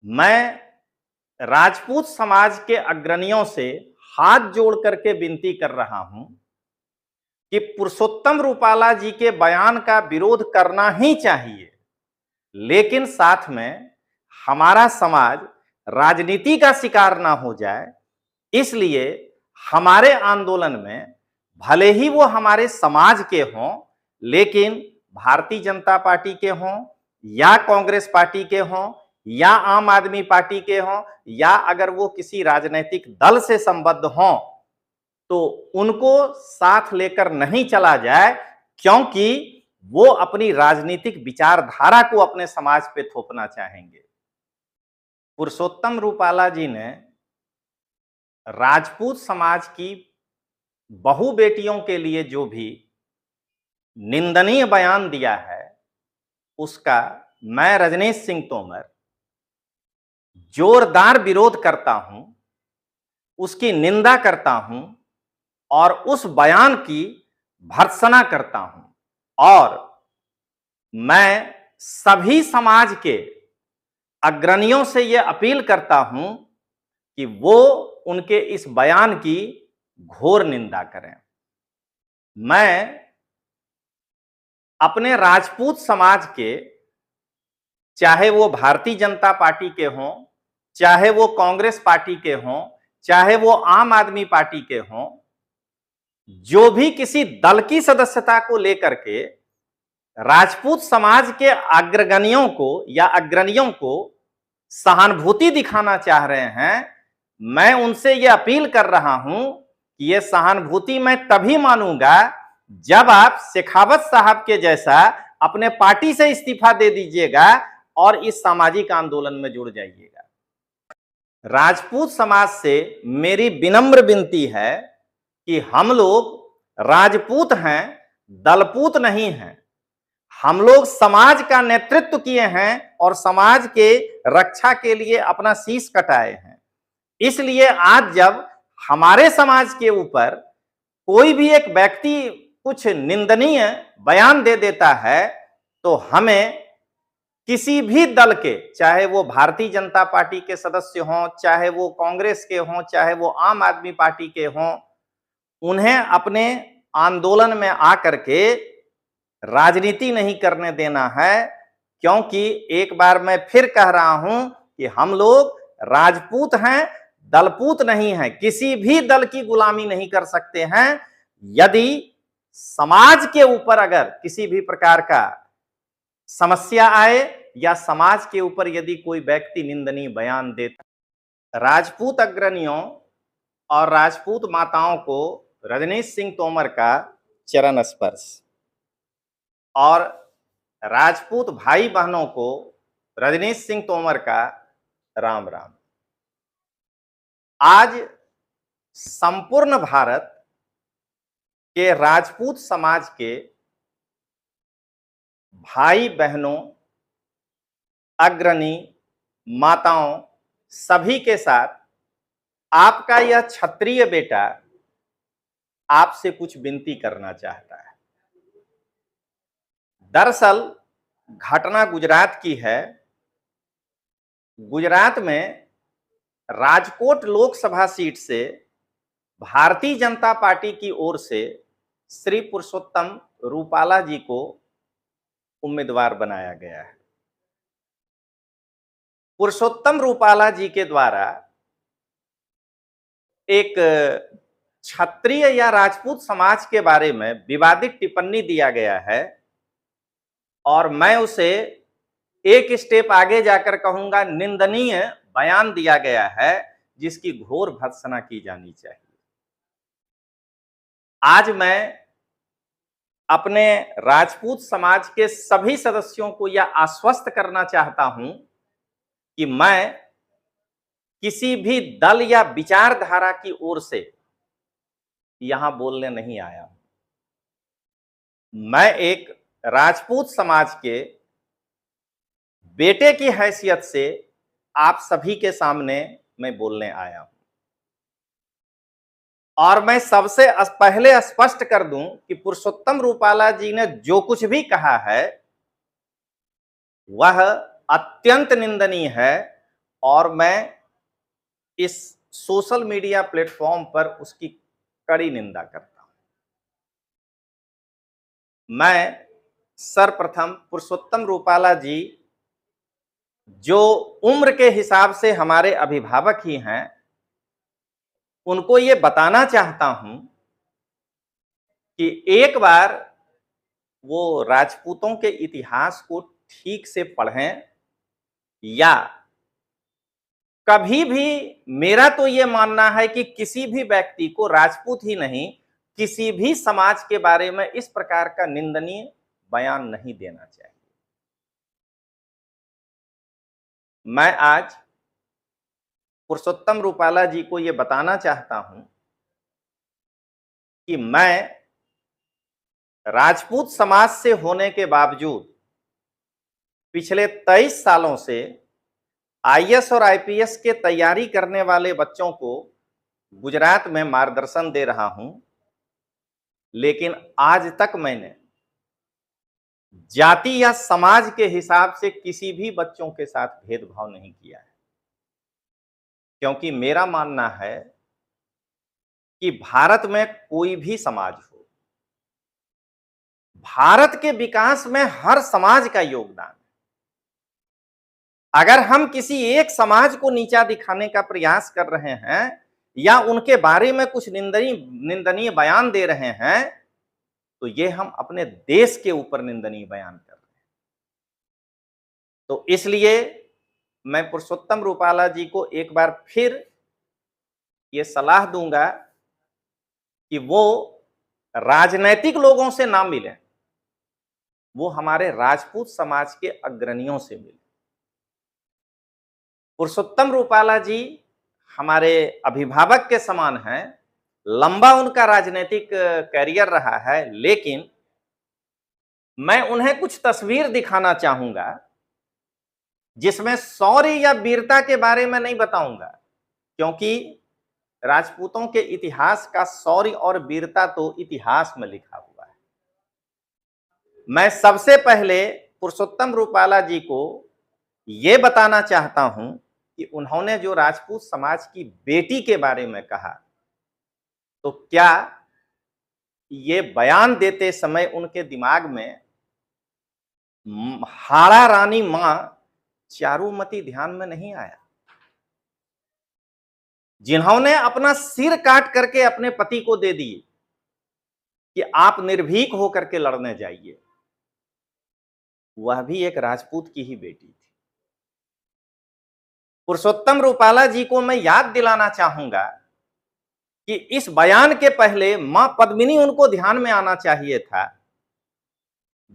मैं राजपूत समाज के अग्रणियों से हाथ जोड़ करके विनती कर रहा हूं कि पुरुषोत्तम रूपाला जी के बयान का विरोध करना ही चाहिए, लेकिन साथ में हमारा समाज राजनीति का शिकार ना हो जाए। इसलिए हमारे आंदोलन में भले ही वो हमारे समाज के हों, लेकिन भारतीय जनता पार्टी के हों या कांग्रेस पार्टी के हों या आम आदमी पार्टी के हों या अगर वो किसी राजनीतिक दल से संबद्ध हों, तो उनको साथ लेकर नहीं चला जाए, क्योंकि वो अपनी राजनीतिक विचारधारा को अपने समाज पे थोपना चाहेंगे। पुरुषोत्तम रूपाला जी ने राजपूत समाज की बहु बेटियों के लिए जो भी निंदनीय बयान दिया है, उसका मैं रजनीश सिंह तोमर जोरदार विरोध करता हूं, उसकी निंदा करता हूं और उस बयान की भर्त्सना करता हूं। और मैं सभी समाज के अग्रणियों से यह अपील करता हूं कि वो उनके इस बयान की घोर निंदा करें। मैं अपने राजपूत समाज के, चाहे वो भारतीय जनता पार्टी के हों, चाहे वो कांग्रेस पार्टी के हों, चाहे वो आम आदमी पार्टी के हों, जो भी किसी दल की सदस्यता को लेकर के राजपूत समाज के अग्रगण्यों को या अग्रणियों को सहानुभूति दिखाना चाह रहे हैं, मैं उनसे यह अपील कर रहा हूं कि यह सहानुभूति मैं तभी मानूंगा जब आप शेखावत साहब के जैसा अपने पार्टी से इस्तीफा दे दीजिएगा और इस सामाजिक आंदोलन में जुड़ जाइएगा। राजपूत समाज से मेरी विनम्र विनती है कि हम लोग राजपूत हैं, दलपूत नहीं हैं। हम लोग समाज का नेतृत्व किए हैं और समाज के रक्षा के लिए अपना शीश कटाए हैं। इसलिए आज जब हमारे समाज के ऊपर कोई भी एक व्यक्ति कुछ निंदनीय बयान दे देता है, तो हमें किसी भी दल के, चाहे वो भारतीय जनता पार्टी के सदस्य हों, चाहे वो कांग्रेस के हों, चाहे वो आम आदमी पार्टी के हों, उन्हें अपने आंदोलन में आकर के राजनीति नहीं करने देना है। क्योंकि एक बार मैं फिर कह रहा हूं कि हम लोग राजपूत हैं, दलपूत नहीं हैं। किसी भी दल की गुलामी नहीं कर सकते हैं। यदि समाज के ऊपर अगर किसी भी प्रकार का समस्या आए या समाज के ऊपर यदि कोई व्यक्ति निंदनीय बयान देता, राजपूत अग्रणियों और राजपूत माताओं को रजनीश सिंह तोमर का चरण स्पर्श और राजपूत भाई बहनों को रजनीश सिंह तोमर का राम राम। आज संपूर्ण भारत के राजपूत समाज के भाई बहनों, अग्रणी, माताओं, सभी के साथ आपका यह क्षत्रिय बेटा आपसे कुछ विनती करना चाहता है। दरअसल घटना गुजरात की है। गुजरात में राजकोट लोकसभा सीट से भारतीय जनता पार्टी की ओर से श्री पुरुषोत्तम रूपाला जी को उम्मीदवार बनाया गया है। पुरुषोत्तम रूपाला जी के द्वारा एक क्षत्रिय या राजपूत समाज के बारे में विवादित टिप्पणी दिया गया है और मैं उसे एक स्टेप आगे जाकर कहूंगा, निंदनीय बयान दिया गया है, जिसकी घोर भर्त्सना की जानी चाहिए। आज मैं अपने राजपूत समाज के सभी सदस्यों को यह आश्वस्त करना चाहता हूं कि मैं किसी भी दल या विचारधारा की ओर से यहां बोलने नहीं आया हूं। मैं एक राजपूत समाज के बेटे की हैसियत से आप सभी के सामने मैं बोलने आया हूं। और मैं सबसे पहले स्पष्ट कर दूं कि पुरुषोत्तम रूपाला जी ने जो कुछ भी कहा है वह अत्यंत निंदनीय है और मैं इस सोशल मीडिया प्लेटफॉर्म पर उसकी कड़ी निंदा करता हूं। मैं सर्वप्रथम पुरुषोत्तम रूपाला जी, जो उम्र के हिसाब से हमारे अभिभावक ही हैं, उनको ये बताना चाहता हूं कि एक बार वो राजपूतों के इतिहास को ठीक से पढ़ें, या कभी भी, मेरा तो ये मानना है कि किसी भी व्यक्ति को, राजपूत ही नहीं, किसी भी समाज के बारे में इस प्रकार का निंदनीय बयान नहीं देना चाहिए। मैं आज पुरुषोत्तम रूपाला जी को ये बताना चाहता हूं कि मैं राजपूत समाज से होने के बावजूद पिछले 23 सालों से आईएएस और आईपीएस के तैयारी करने वाले बच्चों को गुजरात में मार्गदर्शन दे रहा हूं, लेकिन आज तक मैंने जाति या समाज के हिसाब से किसी भी बच्चों के साथ भेदभाव नहीं किया है, क्योंकि मेरा मानना है कि भारत में कोई भी समाज हो, भारत के विकास में हर समाज का योगदान है। अगर हम किसी एक समाज को नीचा दिखाने का प्रयास कर रहे हैं या उनके बारे में कुछ निंदनीय बयान दे रहे हैं, तो ये हम अपने देश के ऊपर निंदनीय बयान कर रहे हैं। तो इसलिए मैं पुरुषोत्तम रूपाला जी को एक बार फिर ये सलाह दूंगा कि वो राजनैतिक लोगों से ना मिलें, वो हमारे राजपूत समाज के अग्रणियों से मिलें। पुरुषोत्तम रूपाला जी हमारे अभिभावक के समान हैं, लंबा उनका राजनीतिक कैरियर रहा है, लेकिन मैं उन्हें कुछ तस्वीर दिखाना चाहूंगा जिसमें शौर्य या वीरता के बारे में नहीं बताऊंगा, क्योंकि राजपूतों के इतिहास का शौर्य और वीरता तो इतिहास में लिखा हुआ है। मैं सबसे पहले पुरुषोत्तम रूपाला जी को यह बताना चाहता हूं कि उन्होंने जो राजपूत समाज की बेटी के बारे में कहा, तो क्या ये बयान देते समय उनके दिमाग में हाड़ा रानी मां चारुमती ध्यान में नहीं आया, जिन्होंने अपना सिर काट करके अपने पति को दे दिए कि आप निर्भीक होकर के लड़ने जाइए? वह भी एक राजपूत की ही बेटी थी। पुरुषोत्तम रूपाला जी को मैं याद दिलाना चाहूंगा कि इस बयान के पहले मां पद्मिनी उनको ध्यान में आना चाहिए था,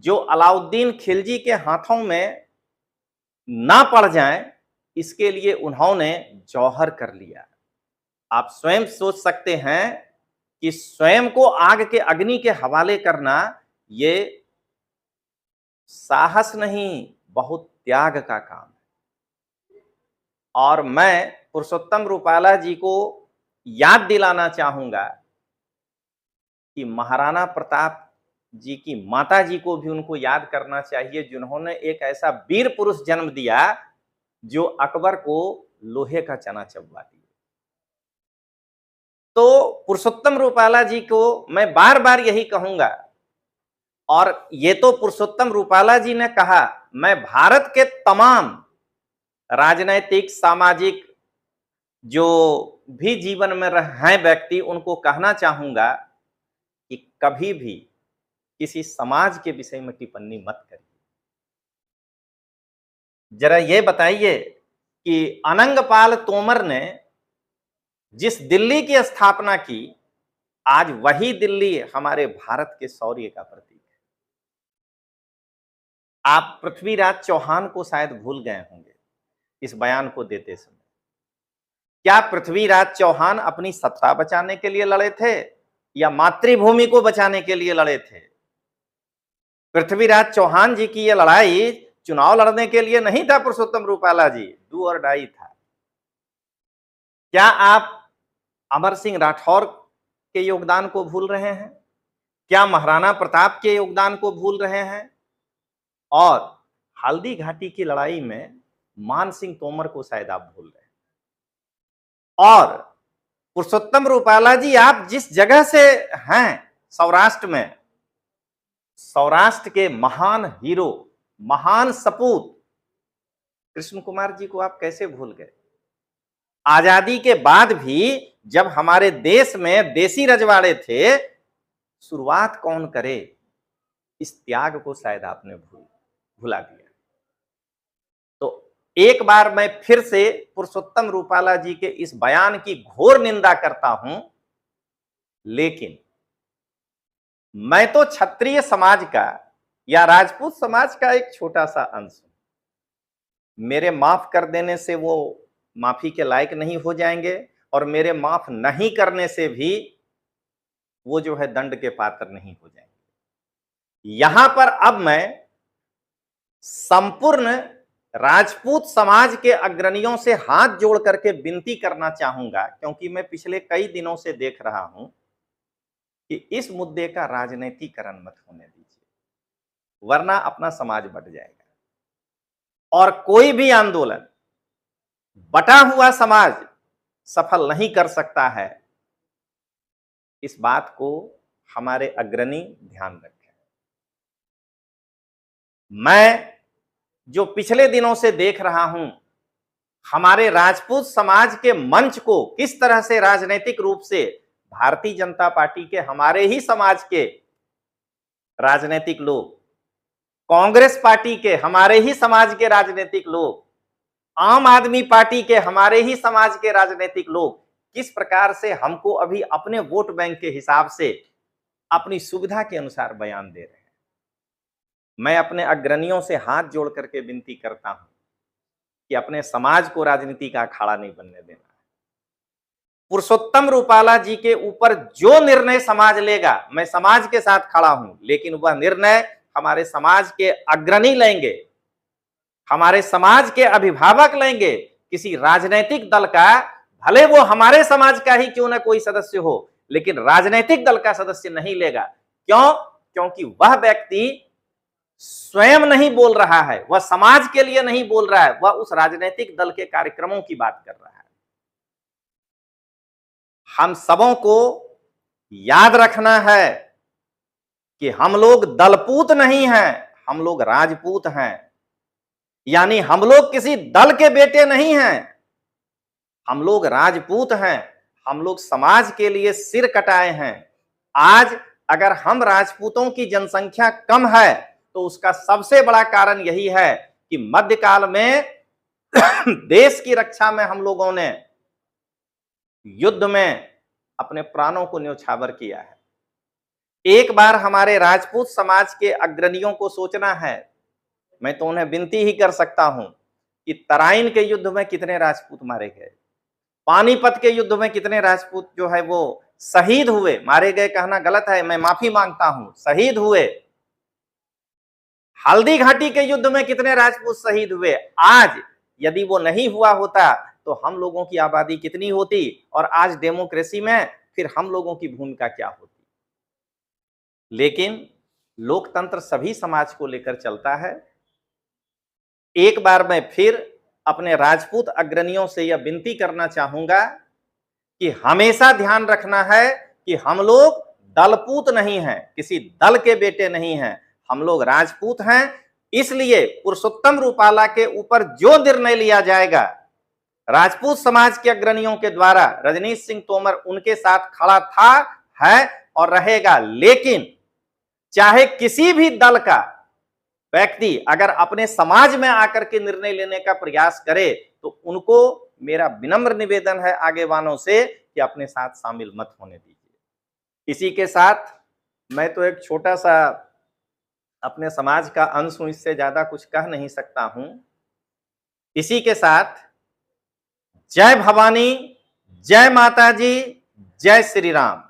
जो अलाउद्दीन खिलजी के हाथों में ना पड़ जाए, इसके लिए उन्होंने जौहर कर लिया। आप स्वयं सोच सकते हैं कि स्वयं को आग के अग्नि के हवाले करना ये साहस नहीं, बहुत त्याग का काम है। और मैं पुरुषोत्तम रूपाला जी को याद दिलाना चाहूंगा कि महाराणा प्रताप जी की माता जी को भी उनको याद करना चाहिए, जिन्होंने एक ऐसा वीर पुरुष जन्म दिया जो अकबर को लोहे का चना चबवा दिया। तो पुरुषोत्तम रूपाला जी को मैं बार बार यही कहूंगा, और ये तो पुरुषोत्तम रूपाला जी ने कहा, मैं भारत के तमाम राजनैतिक, सामाजिक जो भी जीवन में हैं व्यक्ति, उनको कहना चाहूंगा कि कभी भी किसी समाज के विषय में टिप्पणी मत करिए। जरा ये बताइए कि अनंगपाल तोमर ने जिस दिल्ली की स्थापना की, आज वही दिल्ली हमारे भारत के शौर्य का प्रतीक है। आप पृथ्वीराज चौहान को शायद भूल गए होंगे इस बयान को देते समय। क्या पृथ्वीराज चौहान अपनी सत्ता बचाने के लिए लड़े थे या मातृभूमि को बचाने के लिए लड़े थे? पृथ्वीराज चौहान जी की यह लड़ाई चुनाव लड़ने के लिए नहीं था पुरुषोत्तम रूपाला जी, डू और डाई था। क्या आप अमर सिंह राठौर के योगदान को भूल रहे हैं? क्या महाराणा प्रताप के योगदान को भूल रहे हैं? और हल्दी घाटी की लड़ाई में मान सिंह तोमर को शायद आप भूल रहे हैं। और पुरुषोत्तम रूपाला जी, आप जिस जगह से हैं सौराष्ट्र में, सौराष्ट्र के महान हीरो, महान सपूत कृष्ण कुमार जी को आप कैसे भूल गए? आजादी के बाद भी जब हमारे देश में देसी रजवाड़े थे, शुरुआत कौन करे? इस त्याग को शायद आपने भुला दिया। तो एक बार मैं फिर से पुरुषोत्तम रूपाला जी के इस बयान की घोर निंदा करता हूं, लेकिन मैं तो क्षत्रिय समाज का या राजपूत समाज का एक छोटा सा अंश हूं। मेरे माफ कर देने से वो माफी के लायक नहीं हो जाएंगे, और मेरे माफ नहीं करने से भी वो जो है दंड के पात्र नहीं हो जाएंगे। यहां पर अब मैं संपूर्ण राजपूत समाज के अग्रणियों से हाथ जोड़ करके विनती करना चाहूंगा, क्योंकि मैं पिछले कई दिनों से देख रहा हूं कि इस मुद्दे का राजनीतिकरण मत होने दीजिए, वरना अपना समाज बट जाएगा। और कोई भी आंदोलन बटा हुआ समाज सफल नहीं कर सकता है, इस बात को हमारे अग्रणी ध्यान रखें। मैं जो पिछले दिनों से देख रहा हूं, हमारे राजपूत समाज के मंच को किस तरह से राजनीतिक रूप से भारतीय जनता पार्टी के हमारे ही समाज के राजनीतिक लोग, कांग्रेस पार्टी के हमारे ही समाज के राजनीतिक लोग, आम आदमी पार्टी के हमारे ही समाज के राजनीतिक लोग किस प्रकार से हमको अभी अपने वोट बैंक के हिसाब से अपनी सुविधा के अनुसार बयान दे रहे हैं। मैं अपने अग्रणियों से हाथ जोड़ करके विनती करता हूं कि अपने समाज को राजनीति का अखाड़ा नहीं बनने देना। पुरुषोत्तम रूपाला जी के ऊपर जो निर्णय समाज लेगा, मैं समाज के साथ खड़ा हूं, लेकिन वह निर्णय हमारे समाज के अग्रणी लेंगे, हमारे समाज के अभिभावक लेंगे। किसी राजनीतिक दल का, भले वो हमारे समाज का ही क्यों ना कोई सदस्य हो, लेकिन राजनीतिक दल का सदस्य नहीं लेगा। क्यों? क्योंकि वह व्यक्ति स्वयं नहीं बोल रहा है, वह समाज के लिए नहीं बोल रहा है, वह उस राजनीतिक दल के कार्यक्रमों की बात कर रहा है। हम सबों को याद रखना है कि हम लोग दलपूत नहीं हैं, हम लोग राजपूत हैं। यानी हम लोग किसी दल के बेटे नहीं हैं, हम लोग राजपूत हैं। हम लोग समाज के लिए सिर कटाए हैं। आज अगर हम राजपूतों की जनसंख्या कम है, तो उसका सबसे बड़ा कारण यही है कि मध्यकाल में देश की रक्षा में हम लोगों ने युद्ध में अपने प्राणों को न्यौछावर किया है। एक बार हमारे राजपूत समाज के अग्रणियों को सोचना है, मैं तो उन्हें विनती ही कर सकता हूं कि तराइन के युद्ध में कितने राजपूत मारे गए, पानीपत के युद्ध में कितने राजपूत जो है वो शहीद हुए, मारे गए कहना गलत है, मैं माफी मांगता हूं, शहीद हुए। हल्दी घाटी के युद्ध में कितने राजपूत शहीद हुए। आज यदि वो नहीं हुआ होता तो हम लोगों की आबादी कितनी होती, और आज डेमोक्रेसी में फिर हम लोगों की भूमिका क्या होती। लेकिन लोकतंत्र सभी समाज को लेकर चलता है। एक बार मैं फिर अपने राजपूत अग्रणियों से यह विनती करना चाहूंगा कि हमेशा ध्यान रखना है कि हम लोग दलपूत नहीं हैं, किसी दल के बेटे नहीं हैं, हम लोग राजपूत हैं। इसलिए पुरुषोत्तम रूपाला के ऊपर जो निर्णय लिया जाएगा, राजपूत समाज के अग्रणियों के द्वारा, रजनीश सिंह तोमर उनके साथ खड़ा था, है और रहेगा। लेकिन चाहे किसी भी दल का व्यक्ति अगर अपने समाज में आकर के निर्णय लेने का प्रयास करे, तो उनको मेरा विनम्र निवेदन है आगे वालों से कि अपने साथ शामिल मत होने दीजिए। इसी के साथ मैं तो एक छोटा सा अपने समाज का अंश हूं, इससे ज्यादा कुछ कह नहीं सकता हूं। इसी के साथ जय भवानी, जय माता जी, जय श्री राम।